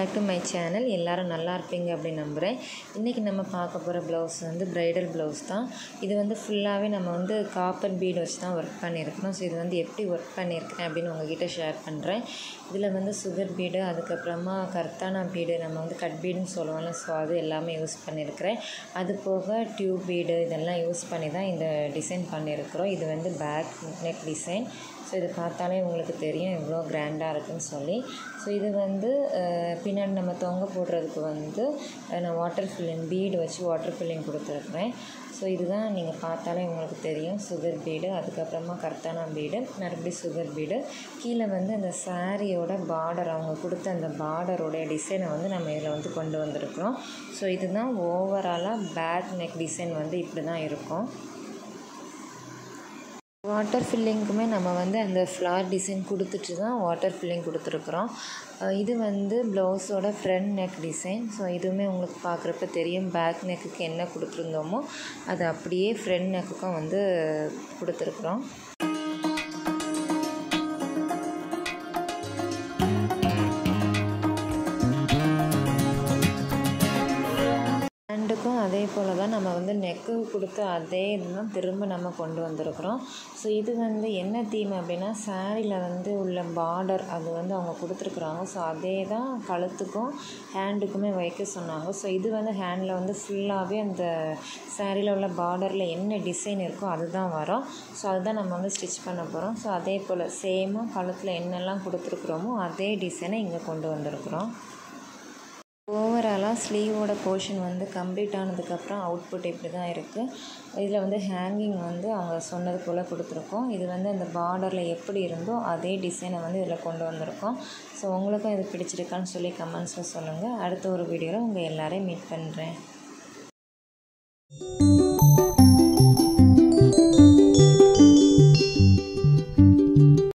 Back to my channel. எல்லோரும் நல்லா இருப்பீங்க அப்படின்னு நம்புகிறேன். இன்றைக்கி நம்ம பார்க்க போகிற ப்ளவுஸ் வந்து ப்ரைடல் ப்ளவுஸ் தான். இது வந்து ஃபுல்லாகவே நம்ம வந்து காப்பர் பீடு வச்சு தான் ஒர்க் பண்ணியிருக்கணும். ஸோ இது வந்து எப்படி ஒர்க் பண்ணியிருக்கிறேன் அப்படின்னு உங்ககிட்ட ஷேர் பண்ணுறேன். இதில் வந்து சுகர் பீடு, அதுக்கப்புறமா கர்த்தானா பீடு, நம்ம வந்து கட் பீடுன்னு சொல்லுவோம்ல, ஸோ அது எல்லாமே யூஸ் பண்ணியிருக்கிறேன். அது போக டியூப் பீடு இதெல்லாம் யூஸ் பண்ணி தான் இந்த டிசைன் பண்ணியிருக்கிறோம். இது வந்து பேக் நெக் டிசைன். ஸோ இது பார்த்தாலே உங்களுக்கு தெரியும் எவ்வளோ கிராண்டாக இருக்குதுன்னு சொல்லி. ஸோ இது வந்து பின்னாடி நம்ம தொங்க போடுறதுக்கு வந்து நான் வாட்டர் ஃபில்லிங் பீடு வச்சு வாட்டர் ஃபில்லிங் கொடுத்துருக்குறேன். ஸோ இதுதான் நீங்கள் பார்த்தாலே உங்களுக்கு தெரியும், சுகர் பீடு, அதுக்கப்புறமா கர்த்தானா பீடு, மறுபடியும் சுகர் பீடு. கீழே வந்து அந்த சாரியோட பார்டர், அவங்க கொடுத்த அந்த பார்டரோடைய டிசைனை வந்து நம்ம இதில் வந்து கொண்டு வந்திருக்கிறோம். ஸோ இதுதான் ஓவராலாக பேக் நெக் டிசைன் வந்து இப்படி தான் இருக்கும். வாட்டர் ஃபில்லிங்க்குமே நம்ம வந்து அந்த ஃப்ளார் டிசைன் கொடுத்துட்டு தான் வாட்டர் ஃபில்லிங் கொடுத்துருக்குறோம். இது வந்து ப்ளவுஸோட ஃப்ரண்ட் நெக் டிசைன். ஸோ இதுவுமே உங்களுக்கு பார்க்குறப்ப தெரியும், பேக் நெக்குக்கு என்ன கொடுத்துருந்தோமோ அது அப்படியே ஃப்ரண்ட் நெக்குக்கும் வந்து கொடுத்துருக்குறோம். ஹேண்டுக்கும் அதே போல் தான் நம்ம வந்து நெக்கு கொடுத்த அதே இதுதான் திரும்ப நம்ம கொண்டு வந்திருக்கிறோம். ஸோ இது வந்து என்ன தீம் அப்படின்னா, சாரியில் வந்து உள்ள பார்டர் அது வந்து அவங்க கொடுத்துருக்குறாங்க. ஸோ அதே தான் கழுத்துக்கும் ஹேண்டுக்குமே வைக்க சொன்னாங்க. ஸோ இது வந்து ஹேண்டில் வந்து ஃபுல்லாகவே அந்த சாரியில் உள்ள பார்டரில் என்ன டிசைன் இருக்கோ அதுதான் வரும். ஸோ அதுதான் நம்ம வந்து ஸ்டிச் பண்ண போகிறோம். ஸோ அதே போல் சேமாக கழுத்தில் என்னெல்லாம் கொடுத்துருக்குறோமோ அதே டிசைனை இங்கே கொண்டு வந்திருக்கிறோம். ஓவராலாக ஸ்லீவோட போர்ஷன் வந்து கம்ப்ளீட் ஆனதுக்கப்புறம் அவுட்புட் இப்படி தான் இருக்குது. இதில் வந்து ஹேங்கிங் வந்து அவங்க சொன்னது போல் கொடுத்துருக்கோம். இது வந்து அந்த பார்டரில் எப்படி இருந்தோ அதே டிசைனை வந்து இதில் கொண்டு வந்திருக்கோம். ஸோ உங்களுக்கும் இது பிடிச்சிருக்கான்னு சொல்லி கமெண்ட்ஸில் சொல்லுங்கள். அடுத்த ஒரு வீடியோவில் உங்கள் எல்லோரையும் மீட் பண்ணுறேன்.